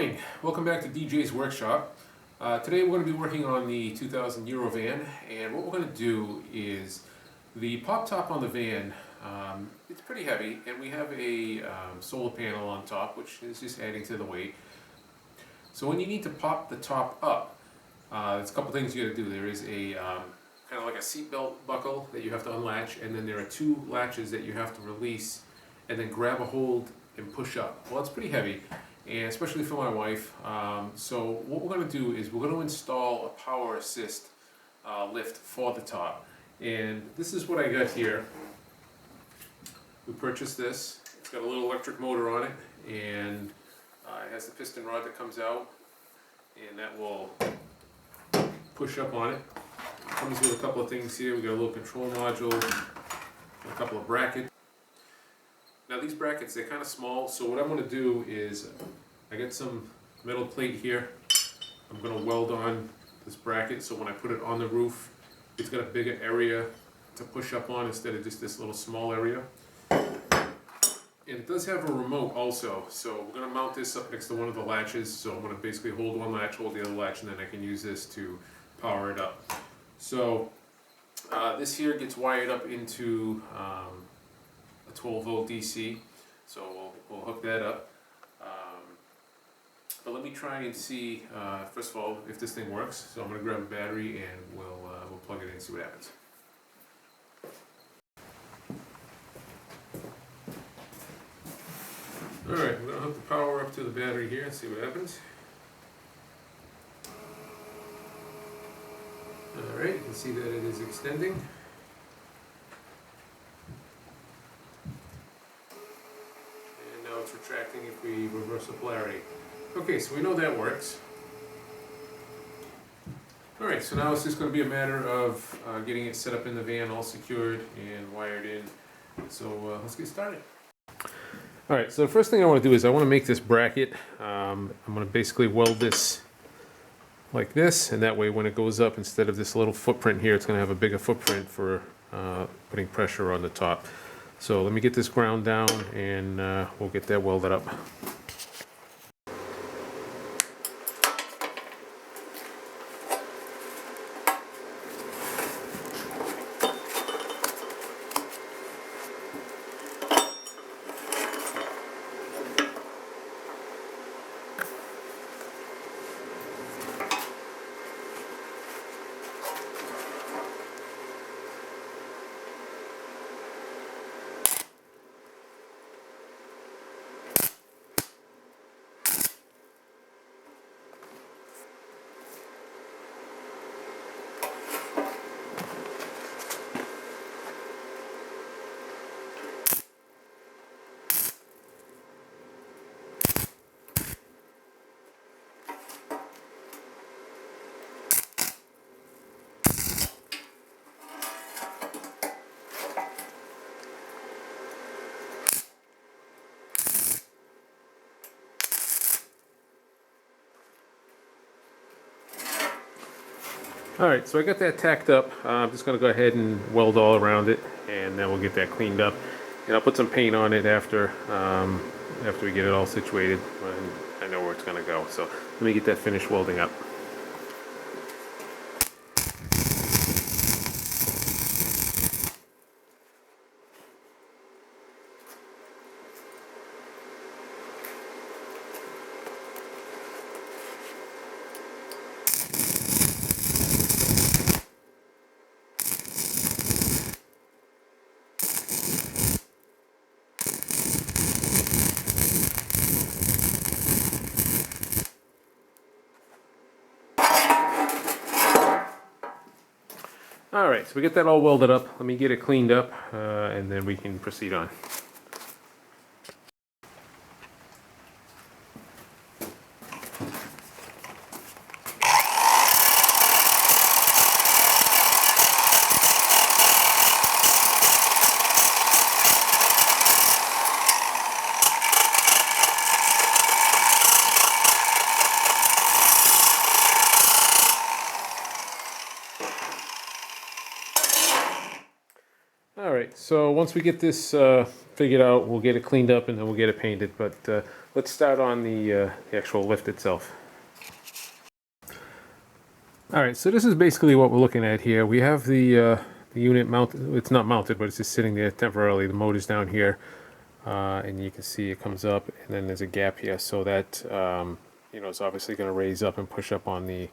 morning. Welcome back to DJ's Workshop. Today we're going to be working on the 2000 Eurovan, and what we're going to do is the pop top on the van, it's pretty heavy, and we have a solar panel on top which is just adding to the weight. So when you need to pop the top up, there's a couple things you got to do. There is a kind of like a seat belt buckle that you have to unlatch, and then there are two latches that you have to release and then grab a hold and push up. Well, it's pretty heavy, and especially for my wife. So what we're going to do is we're going to install a power assist lift for the top, and this is what I got here. We purchased this. It's got a little electric motor on it, and it has the piston rod that comes out, and that will push up on it. It comes with a couple of things here. We got a little control module, a couple of brackets. Now these brackets, they're kind of small, so what I'm going to do is I got some metal plate here. I'm going to weld on this bracket so when I put it on the roof, it's got a bigger area to push up on instead of just this little small area. And it does have a remote also, so we're going to mount this up next to one of the latches. So I'm going to basically hold one latch, hold the other latch, and then I can use this to power it up. So this here gets wired up into a 12 volt DC, so we'll hook that up. But let me try and see, first of all, if this thing works. So I'm going to grab a battery and we'll plug it in and see what happens. Alright, I'm going to hook the power up to the battery here and see what happens. Alright, you can see that it is extending. And now it's retracting if we reverse the polarity. Okay, so we know that works. Alright, so now it's just going to be a matter of getting it set up in the van, all secured and wired in. So let's get started. Alright, so the first thing I want to do is I want to make this bracket. I'm going to basically weld this like this, and that way when it goes up, instead of this little footprint here, it's going to have a bigger footprint for putting pressure on the top. So let me get this ground down and we'll get that welded up. Alright, so I got that tacked up. I'm just going to go ahead and weld all around it, and then we'll get that cleaned up. And I'll put some paint on it after we get it all situated, and I know where it's going to go. So let me get that finished welding up. Alright, so we get that all welded up. Let me get it cleaned up, and then we can proceed on. Alright, so once we get this figured out, we'll get it cleaned up and then we'll get it painted. But let's start on the actual lift itself. Alright, so this is basically what we're looking at here. We have the unit mounted. It's not mounted, but it's just sitting there temporarily. The motor's down here, and you can see it comes up, and then there's a gap here, so that it's obviously going to raise up and push up on the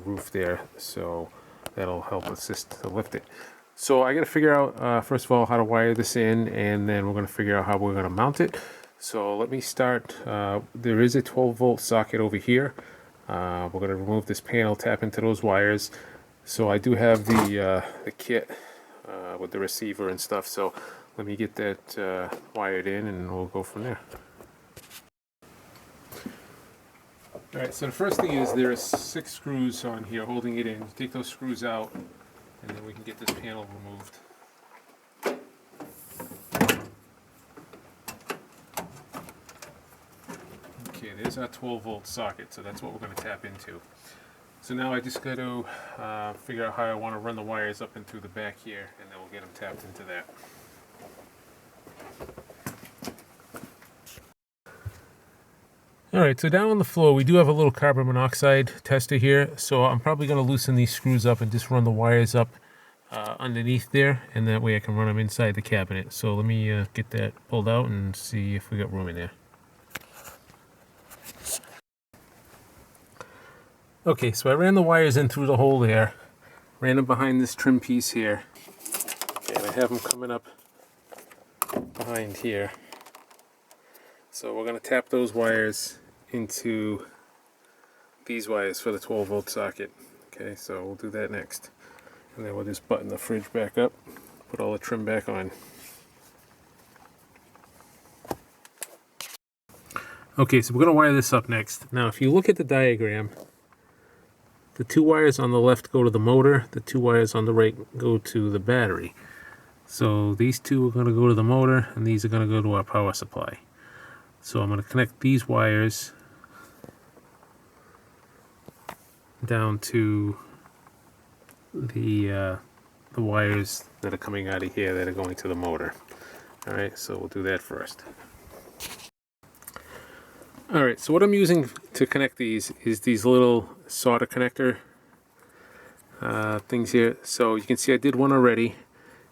roof there, so that'll help assist to lift it. So I got to figure out first of all how to wire this in, and then we're going to figure out how we're going to mount it. So let me start. There is a 12-volt socket over here. We're going to remove this panel, tap into those wires. So I do have the kit with the receiver and stuff, so let me get that wired in and we'll go from there. Alright, so the first thing is there are 6 screws on here holding it in. Take those screws out and then we can get this panel removed. Okay, there's our 12-volt socket, so that's what we're going to tap into. So now I just got to figure out how I want to run the wires up and through the back here, and then we'll get them tapped into that. Alright, so down on the floor we do have a little carbon monoxide tester here, so I'm probably going to loosen these screws up and just run the wires up underneath there, and that way I can run them inside the cabinet. So let me get that pulled out and see if we got room in there. Okay, so I ran the wires in through the hole there, ran them behind this trim piece here, and I have them coming up behind here. So we're going to tap those wires into these wires for the 12-volt socket. Okay, so we'll do that next. And then we'll just button the fridge back up, put all the trim back on. Okay, so we're going to wire this up next. Now if you look at the diagram, the 2 wires on the left go to the motor, the 2 wires on the right go to the battery. So these 2 are going to go to the motor, and these are going to go to our power supply. So I'm going to connect these wires down to the wires that are coming out of here that are going to the motor. Alright, so we'll do that first. Alright, so what I'm using to connect these is these little solder connector things here. So you can see I did one already.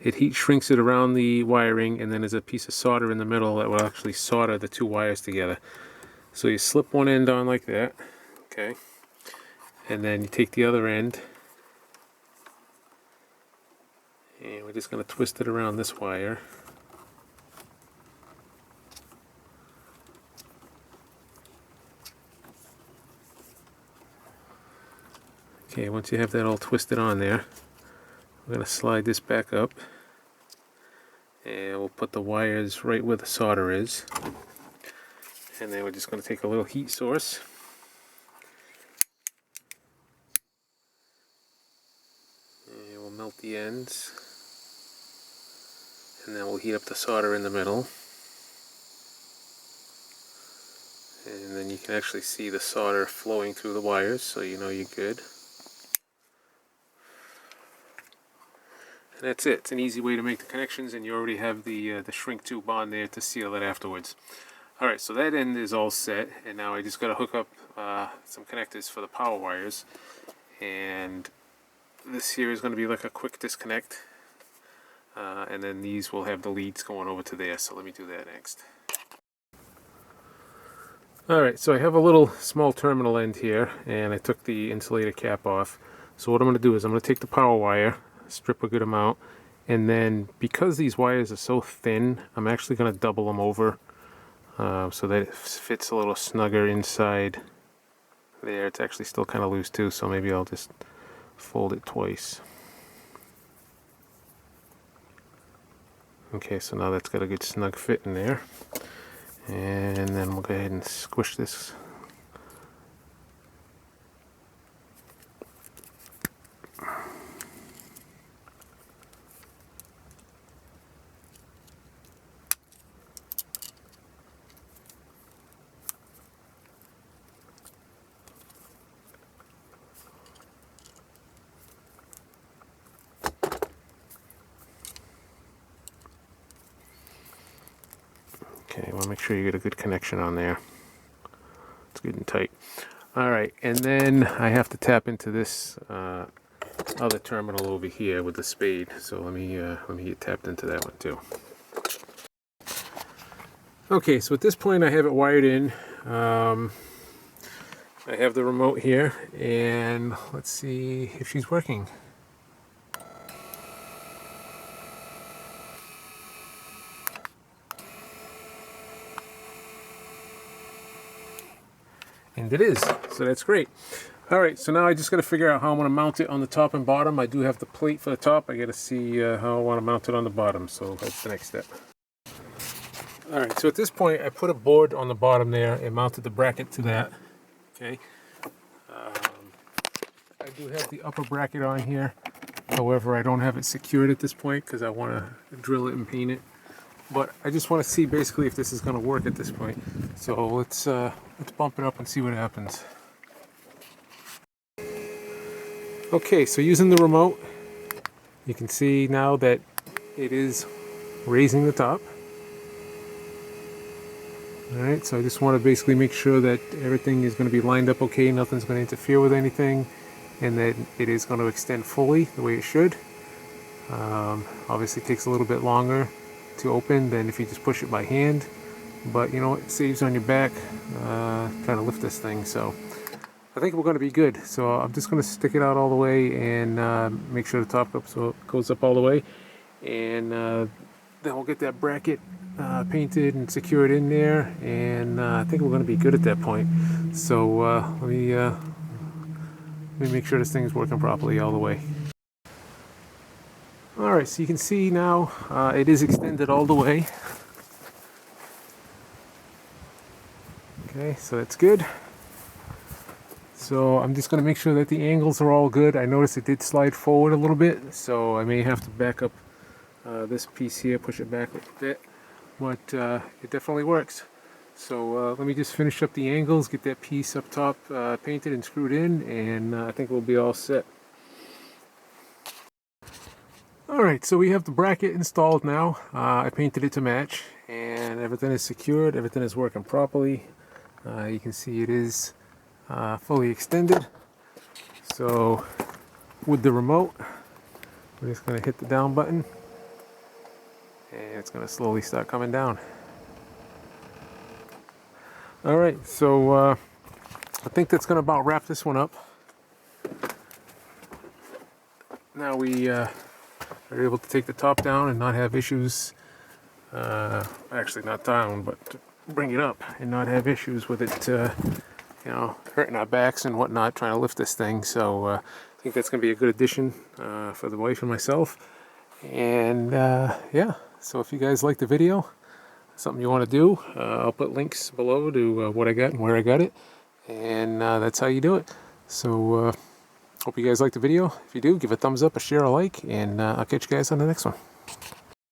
It heat shrinks it around the wiring, and then there's a piece of solder in the middle that will actually solder the 2 wires together. So you slip one end on like that, okay, and then you take the other end, and we're just going to twist it around this wire. Okay, once you have that all twisted on there, we're going to slide this back up, and we'll put the wires right where the solder is, and then we're just going to take a little heat source and we'll melt the ends, and then we'll heat up the solder in the middle, and then you can actually see the solder flowing through the wires, so you know you're good. And that's it. It's an easy way to make the connections, and you already have the shrink tube on there to seal it afterwards. Alright, so that end is all set, and now I just got to hook up some connectors for the power wires, and this here is going to be like a quick disconnect, and then these will have the leads going over to there, so let me do that next. Alright, so I have a little small terminal end here, and I took the insulator cap off. So what I'm going to do is I'm going to take the power wire, strip a good amount, and then because these wires are so thin, I'm actually going to double them over so that it fits a little snugger inside there. It's actually still kind of loose too, so maybe I'll just fold it twice. Okay, so now that's got a good snug fit in there, and then we'll go ahead and squish this. Okay, well, make sure you get a good connection on there. It's good and tight. All right, and then I have to tap into this other terminal over here with the spade. So let me get tapped into that one too. Okay, so at this point I have it wired in. I have the remote here, and let's see if she's working. And it is, so that's great. All right, so now I just got to figure out how I'm going to mount it on the top and bottom. I do have the plate for the top. I got to see how I want to mount it on the bottom, so that's the next step. All right, so at this point I put a board on the bottom there and mounted the bracket to that. Okay. I do have the upper bracket on here. However, I don't have it secured at this point because I want to drill it and paint it. But I just want to see basically if this is going to work at this point. So let's bump it up and see what happens. Okay, so using the remote, you can see now that it is raising the top. Alright, so I just want to basically make sure that everything is going to be lined up okay, nothing's going to interfere with anything, and that it is going to extend fully the way it should. Obviously it takes a little bit longer to open than if you just push it by hand, but you know, it saves on your back trying to lift this thing, so I think we're going to be good. So I'm just going to stick it out all the way and make sure the top up so it goes up all the way, and then we'll get that bracket painted and secured in there, and I think we're going to be good at that point. So let me make sure this thing is working properly all the way. Alright, so you can see now it is extended all the way. Okay, so that's good. So I'm just going to make sure that the angles are all good. I noticed it did slide forward a little bit, so I may have to back up this piece here, push it back a bit. But it definitely works. So let me just finish up the angles, get that piece up top painted and screwed in, and I think we'll be all set. Alright, so we have the bracket installed now. I painted it to match, and everything is secured, everything is working properly. You can see it is fully extended. So with the remote, we're just going to hit the down button, and it's going to slowly start coming down. Alright, so I think that's going to about wrap this one up. Now we are able to take the top down and not have issues, actually not down, but bring it up and not have issues with it, you know, hurting our backs and whatnot trying to lift this thing. So I think that's going to be a good addition for the wife and myself. And yeah, so if you guys like the video, something you want to do, I'll put links below to what I got and where I got it, and that's how you do it. So hope you guys like the video. If you do, give a thumbs up, a share, a like, and I'll catch you guys on the next one.